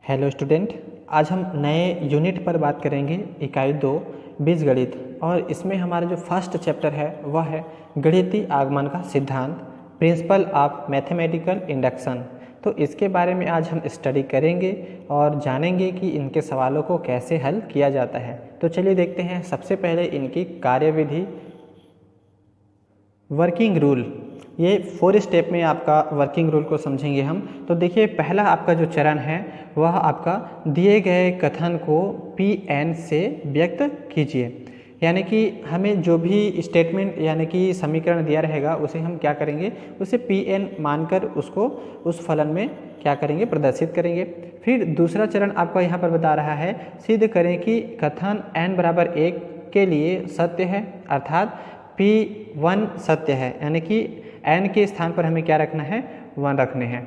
Hello student, आज हम नए यूनिट पर बात करेंगे इकाई 2 बीजगणित। और इसमें हमारा जो फर्स्ट चैप्टर है वह है गणितीय आगमन का सिद्धांत, प्रिंसिपल ऑफ मैथमेटिकल इंडक्शन। तो इसके बारे में आज हम स्टडी करेंगे और जानेंगे कि इनके सवालों को कैसे हल किया जाता है। तो चलिए देखते हैं। सबसे पहले इनकी कार्यविधि, वर्किंग रूल। ये 4 स्टेप में आपका वर्किंग रूल को समझेंगे हम। तो देखिए, पहला आपका जो चरण है वह आपका दिए गए कथन को Pn से व्यक्त कीजिए। यानी कि हमें जो भी स्टेटमेंट यानी कि समीकरण दिया रहेगा उसे हम क्या करेंगे, उसे Pn मानकर उसको उस फलन में क्या करेंगे, प्रदर्शित करेंगे। फिर दूसरा चरण आपका यहाँ पर बता रहा है, सिद्ध करें कि कथन n बराबर 1 के लिए सत्य है, अर्थात P1 सत्य है। यानी कि n के स्थान पर हमें क्या रखना है, 1 रखने हैं।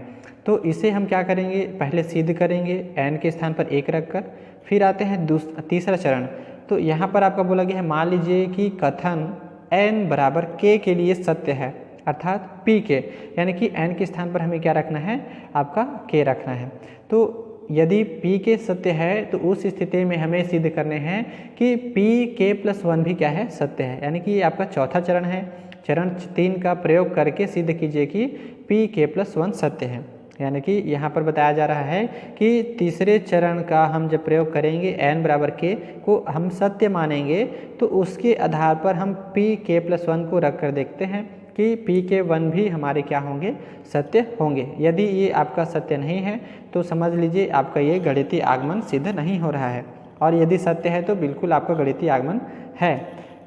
तो इसे हम क्या करेंगे, पहले सिद्ध करेंगे n के स्थान पर 1 रखकर। फिर आते हैं तीसरा चरण। तो यहाँ पर आपका बोला गया है, मान लीजिए कि कथन n बराबर k के लिए सत्य है, अर्थात p के, यानी कि n के स्थान पर हमें क्या रखना है, आपका k रखना है। तो यदि p के सत्य है तो उस स्थिति में हमें सिद्ध करने हैं कि pk+1 भी क्या है, सत्य है। यानी कि ये आपका चौथा चरण है। चरण 3 का प्रयोग करके सिद्ध कीजिए कि pk+1 सत्य है। यानी कि यहाँ पर बताया जा रहा है कि तीसरे चरण का हम जब प्रयोग करेंगे, n बराबर k को हम सत्य मानेंगे, तो उसके आधार पर हम pk+1 को रख कर देखते हैं कि pk1 भी हमारे क्या होंगे, सत्य होंगे। यदि ये आपका सत्य नहीं है तो समझ लीजिए आपका ये गणितीय आगमन सिद्ध नहीं हो रहा है, और यदि सत्य है तो बिल्कुल आपका गणितीय आगमन है।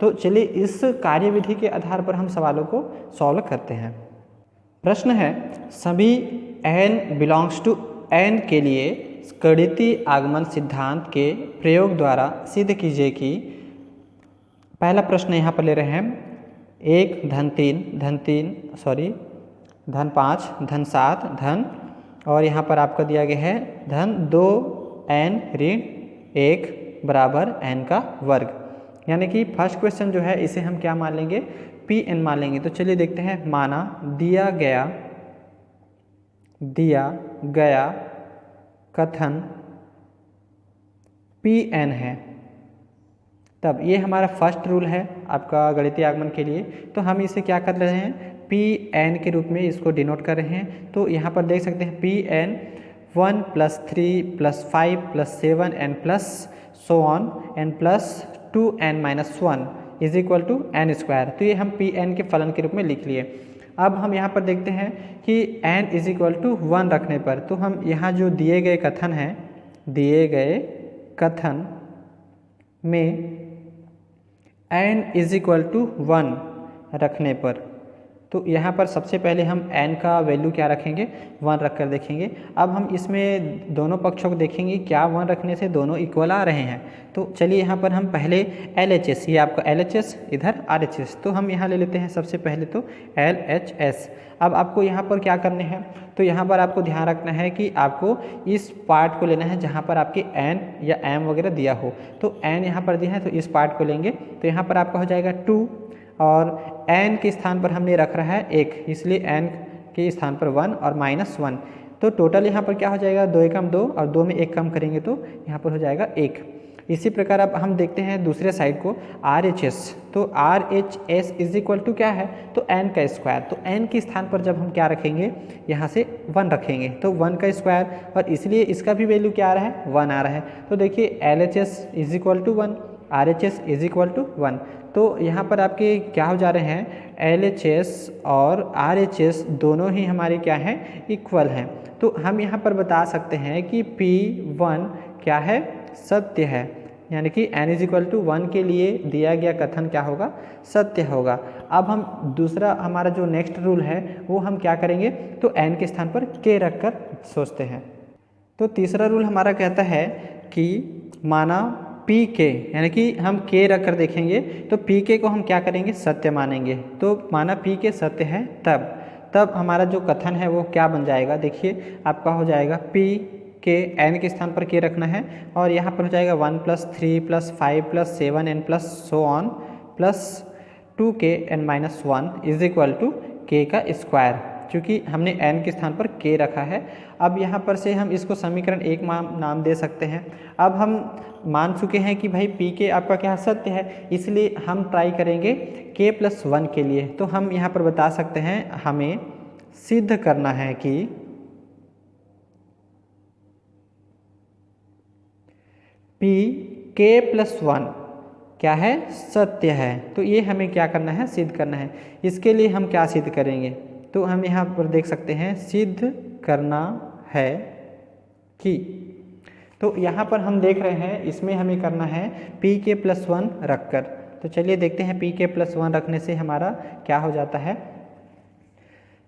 तो चलिए इस कार्यविधि के आधार पर हम सवालों को सॉल्व करते हैं। प्रश्न है, सभी n बिलोंग्स टू n के लिए गणितीय आगमन सिद्धांत के प्रयोग द्वारा सिद्ध कीजिए कि। पहला प्रश्न यहाँ पर ले रहे हैं, 1 धन 5 धन 7 धन, और यहाँ पर आपका दिया गया है धन 2n ऋण 1 बराबर n का वर्ग। यानी कि फर्स्ट क्वेश्चन जो है इसे हम क्या मान लेंगे, Pn मान लेंगे। तो चलिए देखते हैं। माना दिया गया कथन Pn है, तब ये हमारा फर्स्ट रूल है आपका गणितीय आगमन के लिए। तो हम इसे क्या कर रहे हैं, Pn के रूप में इसको डिनोट कर रहे हैं। तो यहाँ पर देख सकते हैं Pn 1 + 3 + 5 + 7 n plus so on n plus 2n - 1 = n²। तो ये हम Pn के फलन के रूप में लिख लिए। अब हम यहाँ पर देखते हैं कि n = 1 रखने पर, तो हम यहाँ जो दिए गए कथन में n = 1 रखने पर, तो यहाँ पर सबसे पहले हम n का वैल्यू क्या रखेंगे, 1 रख कर देखेंगे। अब हम इसमें दोनों पक्षों को देखेंगे, क्या 1 रखने से दोनों इक्वल आ रहे हैं। तो चलिए यहाँ पर हम पहले LHS, ये आपका LHS, इधर RHS, तो हम यहाँ ले लेते हैं सबसे पहले तो LHS। अब आपको यहाँ पर क्या करने हैं, तो यहाँ पर आपको ध्यान रखना है कि आपको इस पार्ट को लेना है जहाँ पर आपके n या m वगैरह दिया हो। तो n यहाँ पर दिया है तो इस पार्ट को लेंगे। तो यहाँ पर आपका हो जाएगा 2, और n के स्थान पर हमने रख रहा है 1, इसलिए n के स्थान पर 1 और -1। तो टोटल यहाँ पर क्या हो जाएगा, 2 एकम 2, और 2 में 1 कम करेंगे तो यहाँ पर हो जाएगा 1। इसी प्रकार अब हम देखते हैं दूसरे साइड को, RHS। तो RHS = क्या है, तो n का स्क्वायर। तो n के स्थान पर जब हम क्या रखेंगे, यहाँ से 1 रखेंगे, तो 1 का स्क्वायर, और इसलिए इसका भी वैल्यू क्या आ रहा है, 1 आ रहा है। तो देखिए LHS = 1, RHS = 1। तो यहाँ पर आपके क्या हो जा रहे हैं, LHS और RHS दोनों ही हमारे क्या हैं, इक्वल हैं। तो हम यहाँ पर बता सकते हैं कि P1 क्या है, सत्य है। यानी कि n = 1 के लिए दिया गया कथन क्या होगा, सत्य होगा। अब हम दूसरा हमारा जो नेक्स्ट रूल है वो हम क्या करेंगे, तो n के स्थान पर k रख कर सोचते हैं। तो तीसरा रूल हमारा कहता है कि माना pk, यानी कि हम k रख कर देखेंगे, तो pk को हम क्या करेंगे, सत्य मानेंगे। तो माना pk सत्य है, तब हमारा जो कथन है वो क्या बन जाएगा, देखिए आपका हो जाएगा pk, n के स्थान पर k रखना है, और यहाँ पर हो जाएगा 1 + 3 + 5 + 7 n plus so on plus 2kn - 1 = k का स्क्वायर। क्योंकि हमने n के स्थान पर k रखा है। अब यहाँ पर से हम इसको समीकरण 1 नाम दे सकते हैं। अब हम मान चुके हैं कि भाई पी के आपका क्या सत्य है, इसलिए हम ट्राई करेंगे k+1 के लिए। तो हम यहाँ पर बता सकते हैं हमें सिद्ध करना है कि पी k+1 क्या है, सत्य है। तो ये हमें क्या करना है, सिद्ध करना है। इसके लिए हम क्या सिद्ध करेंगे, तो हम यहाँ पर देख सकते हैं सिद्ध करना है कि, तो यहाँ पर हम देख रहे हैं इसमें हमें करना है pk+1 रखकर। तो चलिए देखते हैं pk+1 रखने से हमारा क्या हो जाता है।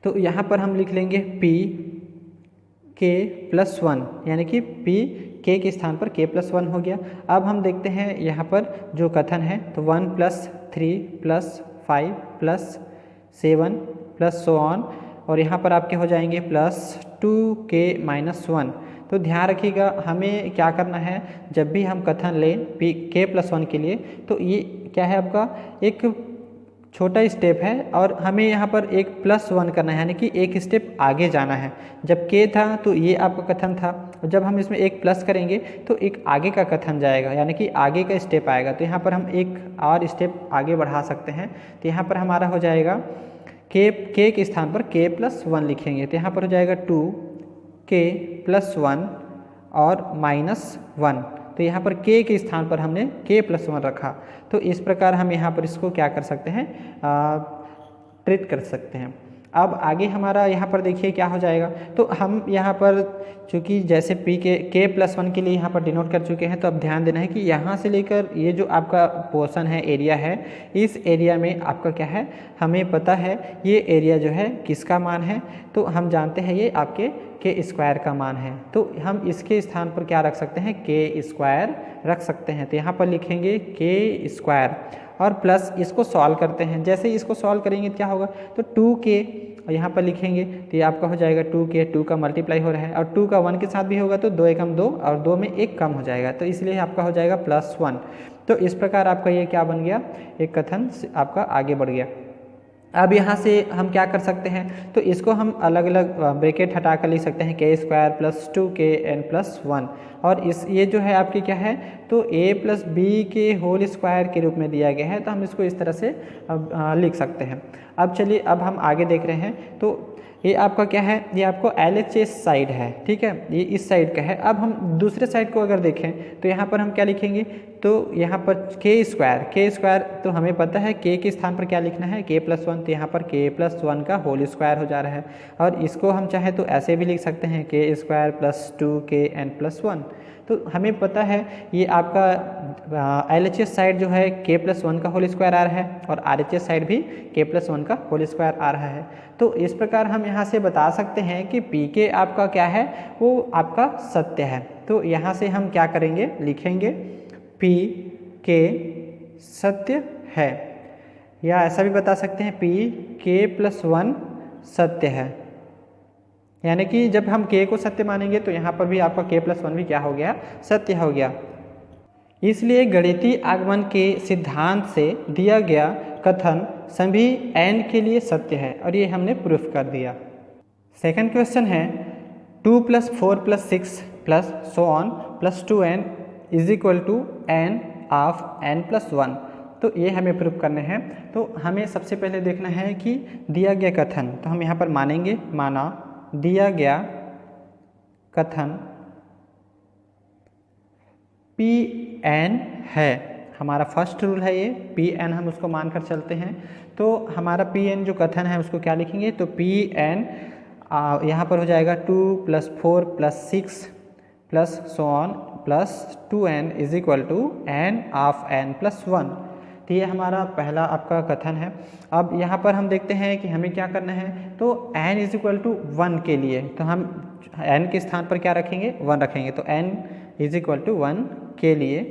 तो यहाँ पर हम लिख लेंगे pk+1 यानी कि p k के स्थान पर k+1 हो गया। अब हम देखते हैं यहाँ पर जो कथन है, तो 1 + 3 + 5 + 7 + so on, और यहाँ पर आपके हो जाएंगे +2k-1। तो ध्यान रखिएगा हमें क्या करना है, जब भी हम कथन लें k+1 के लिए, तो ये क्या है आपका एक छोटा स्टेप है और हमें यहाँ पर एक +1 करना है, यानी कि एक स्टेप आगे जाना है। जब k था तो ये आपका कथन था, और जब हम इसमें एक प्लस करेंगे तो एक आगे का कथन जाएगा, यानी कि आगे का स्टेप आएगा। तो यहाँ पर हम एक और स्टेप आगे बढ़ा सकते हैं। तो यहाँ पर हमारा हो जाएगा k के स्थान पर k+1 लिखेंगे। तो यहाँ पर हो जाएगा 2k+1 और -1। तो यहाँ पर k के स्थान पर हमने k+1 रखा। तो इस प्रकार हम यहाँ पर इसको क्या कर सकते हैं, ट्रीट कर सकते हैं। अब आगे हमारा यहाँ पर देखिए क्या हो जाएगा। तो हम यहाँ पर चूँकि जैसे k+1 के लिए यहाँ पर डिनोट कर चुके हैं, तो अब ध्यान देना है कि यहाँ से लेकर ये जो आपका पोर्शन है, एरिया है, इस एरिया में आपका क्या है, हमें पता है ये एरिया जो है किसका मान है। तो हम जानते हैं ये आपके k² का मान है। तो हम इसके स्थान पर क्या रख सकते हैं, k² रख सकते हैं। तो यहाँ पर लिखेंगे k² और प्लस इसको सॉल्व करते हैं। जैसे ही इसको सॉल्व करेंगे क्या होगा, तो 2k यहाँ पर लिखेंगे तो ये आपका हो जाएगा 2k, 2 का मल्टीप्लाई हो रहा है और 2 का 1 के साथ भी होगा तो 2 एकम 2 और 2 में 1 कम हो जाएगा, तो इसलिए आपका हो जाएगा +1। तो इस प्रकार आपका ये क्या बन गया, एक कथन आपका आगे बढ़ गया। अब यहाँ से हम क्या कर सकते हैं, तो इसको हम अलग अलग ब्रैकेट हटा कर लिख सकते हैं k² + 2kn+1। और ये जो है आपकी क्या है, तो a + b के होल स्क्वायर के रूप में दिया गया है। तो हम इसको इस तरह से लिख सकते हैं। अब चलिए अब हम आगे देख रहे हैं। तो ये आपका क्या है, ये आपको LHS साइड है, ठीक है, ये इस साइड का है। अब हम दूसरे साइड को अगर देखें तो यहाँ पर हम क्या लिखेंगे, तो यहाँ पर k², तो हमें पता है k के स्थान पर क्या लिखना है, k+1। तो यहाँ पर k+1 का होल स्क्वायर हो जा रहा है। और इसको हम चाहे तो ऐसे भी लिख सकते हैं k² + 2kn+1। तो हमें पता है ये आपका LHS साइड जो है k+1 का होल स्क्वायर आ रहा है और RHS साइड भी k+1 का होल स्क्वायर आ रहा है। तो इस प्रकार हम यहाँ से बता सकते हैं कि pk आपका क्या है, वो आपका सत्य है। तो यहाँ से हम क्या करेंगे, लिखेंगे pk सत्य है, या ऐसा भी बता सकते हैं pk+1 सत्य है। यानी कि जब हम k को सत्य मानेंगे तो यहाँ पर भी आपका k+1 भी क्या हो गया, सत्य हो गया। इसलिए गणितीय आगमन के सिद्धांत से दिया गया कथन सभी n के लिए सत्य है, और ये हमने प्रूफ कर दिया। सेकंड क्वेश्चन है 2 + 4 + 6 + so on + 2n = n of n+1। तो ये हमें प्रूफ करने हैं। तो हमें सबसे पहले देखना है कि दिया गया कथन, तो हम यहाँ पर मानेंगे, माना दिया गया कथन Pn है, हमारा फर्स्ट रूल है ये Pn, हम उसको मानकर चलते हैं। तो हमारा Pn जो कथन है उसको क्या लिखेंगे, तो Pn यहाँ पर हो जाएगा 2 + 4 + 6 + so on + 2n = n of n+1। तो ये हमारा पहला आपका कथन है। अब यहाँ पर हम देखते हैं कि हमें क्या करना है, तो n = 1 के लिए तो हम n के स्थान पर क्या रखेंगे, 1 रखेंगे। तो n = 1 के लिए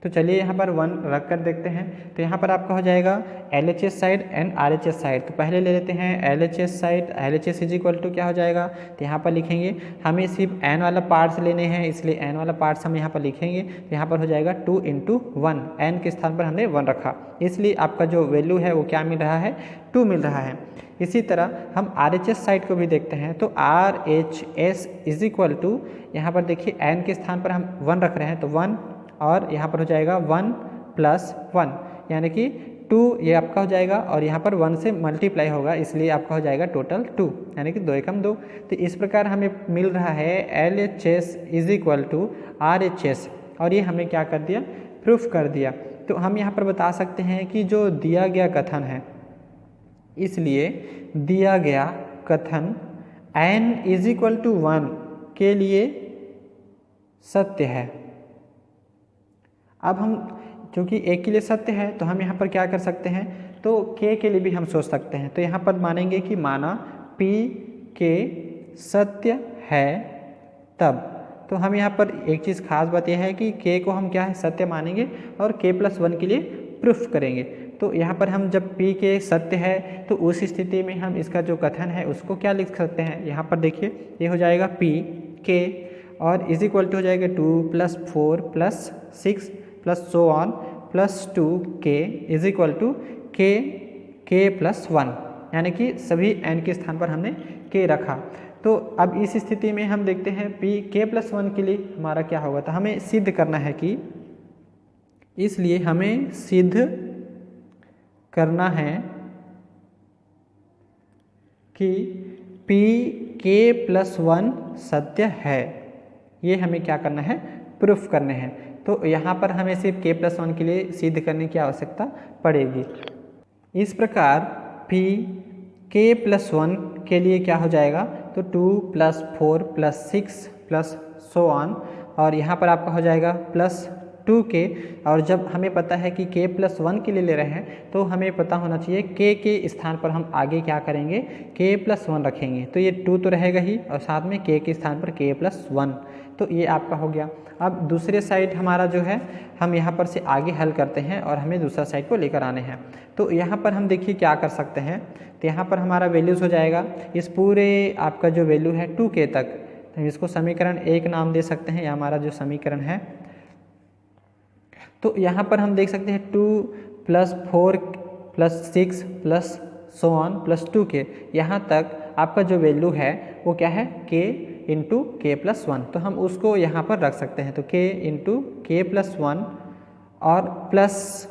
तो चलिए यहाँ पर 1 रख कर देखते हैं। तो यहाँ पर आपका हो जाएगा LHS side and RHS side. तो पहले ले लेते हैं LHS side. LHS is equal to क्या हो जाएगा, तो यहाँ पर लिखेंगे, हमें सिर्फ n वाला पार्ट्स लेने हैं, इसलिए n वाला पार्ट्स हम यहाँ पर लिखेंगे। तो यहाँ पर हो जाएगा 2 × 1, n के स्थान पर हमने 1 रखा, इसलिए आपका जो वैल्यू है वो क्या मिल रहा है, 2 मिल रहा है। इसी तरह हम RHS साइड को भी देखते हैं। तो RHS इज इक्वल टू, यहाँ पर देखिए n के स्थान पर हम 1 रख रहे हैं, तो 1 और यहाँ पर हो जाएगा 1 + 1 यानी कि 2, ये आपका हो जाएगा और यहाँ पर 1 से मल्टीप्लाई होगा, इसलिए आपका हो जाएगा टोटल 2 यानी कि 2 एकम 2। तो इस प्रकार हमें मिल रहा है LHS is equal to RHS, और ये हमें क्या कर दिया, प्रूफ कर दिया। तो हम यहाँ पर बता सकते हैं कि जो दिया गया कथन है, इसलिए दिया गया कथन n इज इक्वल टू 1 के लिए सत्य है। अब हम क्योंकि एक के लिए सत्य है तो हम यहाँ पर क्या कर सकते हैं, तो k के लिए भी हम सोच सकते हैं। तो यहाँ पर मानेंगे कि माना p के सत्य है तब, तो हम यहाँ पर एक चीज़ खास बात यह है कि k को हम क्या है, सत्य मानेंगे और k+1 के लिए प्रूफ करेंगे। तो यहाँ पर हम जब p के सत्य है तो उस स्थिति में हम इसका जो कथन है उसको क्या लिख सकते हैं, यहाँ पर देखिए ये हो जाएगा p k और इज इक्वल टू हो जाएगा 2 + 4 + 6 + so on + 2k is equal to k+1, यानी कि सभी n के स्थान पर हमने k रखा। तो अब इस स्थिति में हम देखते हैं p k+1 के लिए हमारा क्या होगा, तो हमें सिद्ध करना है कि, इसलिए हमें सिद्ध करना है कि p k+1 सत्य है। ये हमें क्या करना है, प्रूफ करने हैं। तो यहाँ पर हमें सिर्फ k+1 के लिए सिद्ध करने की आवश्यकता पड़ेगी। इस प्रकार p k+1 के लिए क्या हो जाएगा, तो 2 + 4 + 6 + so on, और यहाँ पर आपका हो जाएगा +2k। और जब हमें पता है कि k+1 के लिए ले रहे हैं तो हमें पता होना चाहिए k के स्थान पर हम आगे क्या करेंगे, k+1 रखेंगे। तो ये 2 तो रहेगा ही और साथ में k के स्थान पर k+1, तो ये आपका हो गया। अब दूसरे साइड हमारा जो है, हम यहाँ पर से आगे हल करते हैं और हमें दूसरा साइड को लेकर आने हैं। तो यहाँ पर हम देखिए क्या कर सकते हैं, तो यहाँ पर हमारा वैल्यूज़ हो जाएगा, इस पूरे आपका जो वैल्यू है 2k तक, तो इसको समीकरण 1 नाम दे सकते हैं, यह हमारा जो समीकरण है। तो यहाँ पर हम देख सकते हैं 2 + 4 + 6 + so on + 2k, यहाँ तक आपका जो वैल्यू है वो क्या है, k × k+1। तो हम उसको यहाँ पर रख सकते हैं, तो k × k+1 और प्लस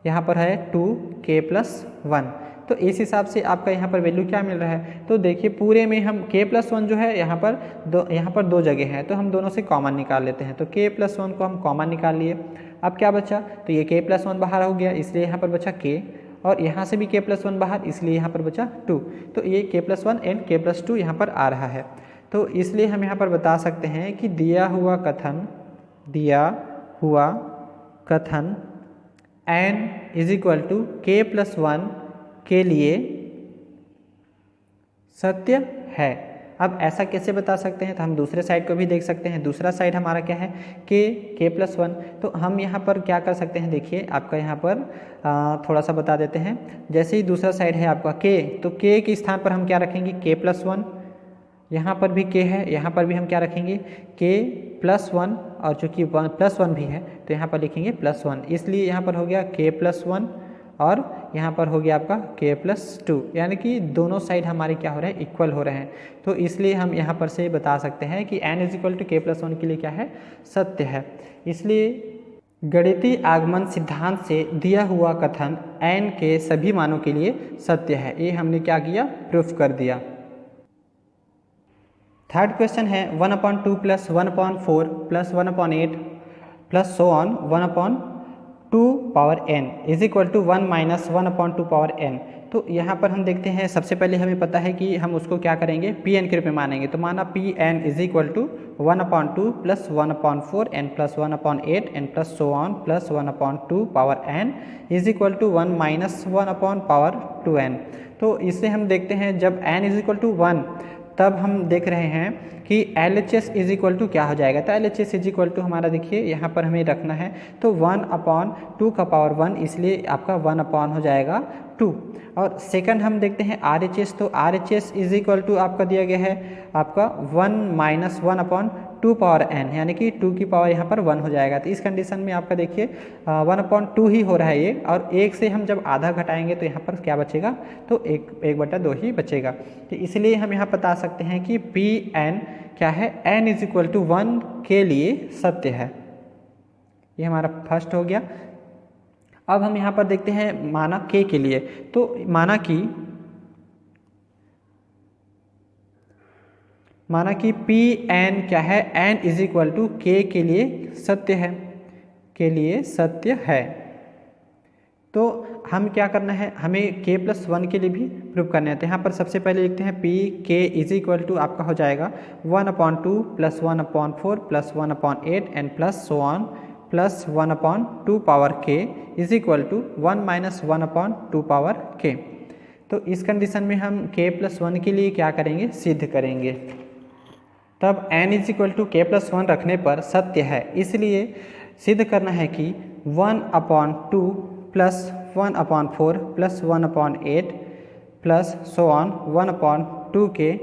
यहाँ पर है 2k+1। तो इस हिसाब से आपका यहाँ पर वैल्यू क्या मिल रहा है, तो देखिए पूरे में हम k+1 जो है यहाँ पर दो जगह है, तो हम दोनों से कॉमन निकाल लेते हैं। तो k+1 को हम कॉमन निकाल लिए। अब क्या बचा, तो ये k+1 बाहर हो गया, इसलिए यहाँ पर बचा k, और यहाँ से भी k+1 बाहर, इसलिए यहाँ पर बचा 2। तो ये k+1 एंड k+2 यहाँ पर आ रहा है। तो इसलिए हम यहाँ पर बता सकते हैं कि दिया हुआ कथन n is equal to k+1 के लिए सत्य है। अब ऐसा कैसे बता सकते हैं, तो हम दूसरे साइड को भी देख सकते हैं। दूसरा साइड हमारा क्या है, k+1। तो हम यहाँ पर क्या कर सकते हैं, देखिए आपका यहाँ पर थोड़ा सा बता देते हैं। जैसे ही दूसरा साइड है आपका k, तो k के स्थान पर हम क्या रखेंगे, k+1। यहाँ पर भी k है, यहाँ पर भी हम क्या रखेंगे, k+1, और चूँकि +1 भी है तो यहाँ पर लिखेंगे +1, इसलिए यहाँ पर हो गया k+1 और यहाँ पर हो गया आपका k+2, यानी कि दोनों साइड हमारे क्या हो रहे हैं, इक्वल हो रहे हैं। तो इसलिए हम यहाँ पर से बता सकते हैं कि n is equal to k+1 के लिए क्या है, सत्य है। इसलिए गणितीय आगमन सिद्धांत से दिया हुआ कथन n के सभी मानों के लिए सत्य है। ये हमने क्या किया, प्रूफ कर दिया। थर्ड क्वेश्चन है 1/2 + 1/4 + 1/8 + so on 1/2 power n is equal to 1 - 1/2 power n। तो यहाँ पर हम देखते हैं, सबसे पहले हमें पता है कि हम उसको क्या करेंगे, pn के रूप में मानेंगे। तो माना pn is equal to 1/2 + 1/4 n + 1/8 n + so on + 1/2 power n is equal to 1 - 1/2n। तो इससे हम देखते हैं जब n इज इक्वल टू 1, तब हम देख रहे हैं कि LHS इज इक्वल टू क्या हो जाएगा। तो LHS इज इक्वल टू हमारा देखिए यहाँ पर हमें रखना है तो 1/2 का पावर 1, इसलिए आपका 1 हो जाएगा 2। और सेकंड हम देखते हैं RHS, तो RHS इज इक्वल टू आपका दिया गया है आपका 1 - 1/2 पावर n, यानी कि 2 की पावर यहाँ पर 1 हो जाएगा। तो इस कंडीशन में आपका देखिए 1/2 ही हो रहा है ये, और 1 से हम जब आधा घटाएंगे तो यहाँ पर क्या बचेगा, तो 1/2 ही बचेगा। तो इसलिए हम यहाँ बता सकते हैं कि Pn क्या है, n इज इक्वल टू 1 के लिए सत्य है। ये हमारा फर्स्ट हो गया। अब हम यहाँ पर देखते हैं माना k के लिए, तो माना कि Pn क्या है, n is equal to k के लिए सत्य है, के लिए सत्य है। तो हम क्या करना है, हमें k+1 के लिए भी प्रूव करना है। तो यहाँ पर सबसे पहले लिखते हैं Pk इज इक्वल टू आपका हो जाएगा 1/2 + 1/4 + 1/8 and plus so on plus 1/2 power k is equal to 1 - 1/2 power k। तो इस कंडीशन में हम k+1 के लिए क्या करेंगे, सिद्ध करेंगे। तब n is equal to k+1 रखने पर सत्य है, इसलिए सिद्ध करना है कि 1/2 + 1/4 + 1/8 plus so on 1/2k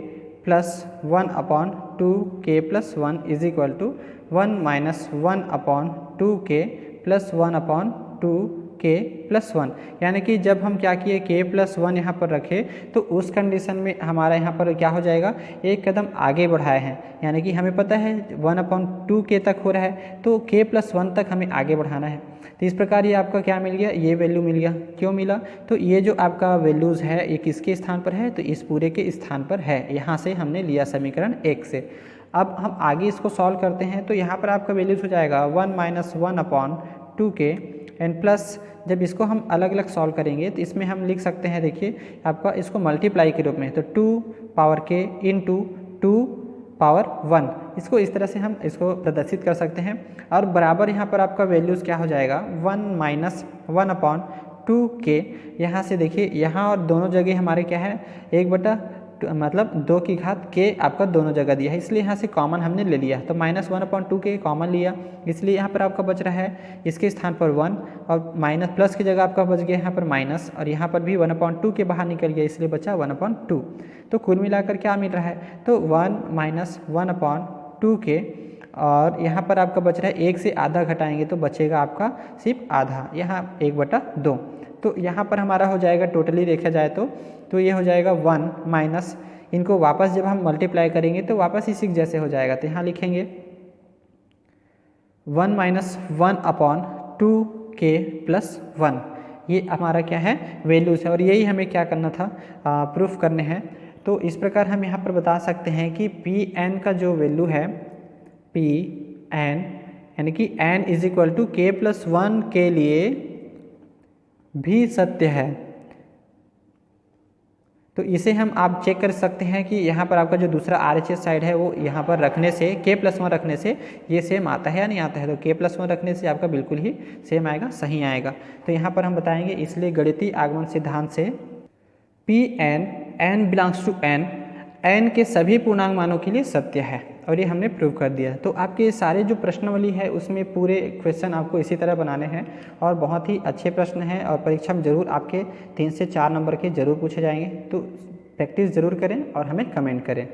plus 1/2k+1 is equal to 1 - 1/2k plus 1/2k+1। यानी कि जब हम क्या किए k+1 यहाँ पर रखे तो उस कंडीशन में हमारा यहाँ पर क्या हो जाएगा, एक कदम आगे बढ़ाए हैं, यानी कि हमें पता है 1/2k तक हो रहा है तो k+1 तक हमें आगे बढ़ाना है। तो इस प्रकार ये आपका क्या मिल गया, ये वैल्यू मिल गया। क्यों मिला, तो ये जो आपका वैल्यूज़ है ये किसके स्थान पर है, तो इस पूरे के स्थान पर है। यहाँ से हमने लिया समीकरण 1 से। अब हम आगे इसको सॉल्व करते हैं, तो यहाँ पर आपका वैल्यूज़ हो जाएगा 1 - 1/2k एंड प्लस जब इसको हम अलग अलग सॉल्व करेंगे तो इसमें हम लिख सकते हैं, देखिए आपका इसको मल्टीप्लाई के रूप में, तो 2 पावर k इंटू 2 पावर 1, इसको इस तरह से हम इसको प्रदर्शित कर सकते हैं। और बराबर यहाँ पर आपका वैल्यूज़ क्या हो जाएगा 1 - 1/2k। यहाँ से देखिए यहाँ और दोनों जगह हमारे क्या है 1/2 2 की घात k आपका दोनों जगह दिया है, इसलिए यहाँ से कॉमन हमने ले लिया। तो -1/2k कॉमन लिया, इसलिए यहाँ पर आपका बच रहा है इसके स्थान पर 1 और माइनस प्लस की जगह आपका बच गया यहाँ पर माइनस, और यहाँ पर भी 1/2 के बाहर निकल गया इसलिए बचा 1/2। तो कुल मिलाकर क्या मिल रहा है, तो 1 - 1/2k और यहाँ पर आपका बच रहा है 1 से आधा घटाएंगे तो बचेगा आपका सिर्फ आधा, यहाँ 1/2। तो यहाँ पर हमारा हो जाएगा टोटली देखा जाए तो ये हो जाएगा 1 माइनस, इनको वापस जब हम मल्टीप्लाई करेंगे तो वापस इसी जैसे हो जाएगा। तो यहाँ लिखेंगे 1 - 1/2k + 1, ये हमारा क्या है वैल्यूज़ है, और यही हमें क्या करना था, प्रूफ करने हैं। तो इस प्रकार हम यहाँ पर बता सकते हैं कि Pn का जो वैल्यू है Pn यानी कि n is equal to k+1 के लिए भी सत्य है। तो इसे हम आप चेक कर सकते हैं कि यहाँ पर आपका जो दूसरा RHS साइड है वो यहाँ पर रखने से k+1 रखने से ये सेम आता है या नहीं आता है, तो k+1 रखने से आपका बिल्कुल ही सेम आएगा, सही आएगा। तो यहाँ पर हम बताएंगे, इसलिए गणितीय आगमन सिद्धांत से Pn n belongs to n के सभी पूर्णांक मानों के लिए सत्य है, और ये हमने प्रूव कर दिया। तो आपके सारे जो प्रश्नावली है उसमें पूरे क्वेश्चन आपको इसी तरह बनाने हैं, और बहुत ही अच्छे प्रश्न हैं, और परीक्षा में ज़रूर आपके 3 से 4 नंबर के ज़रूर पूछे जाएंगे। तो प्रैक्टिस ज़रूर करें और हमें कमेंट करें।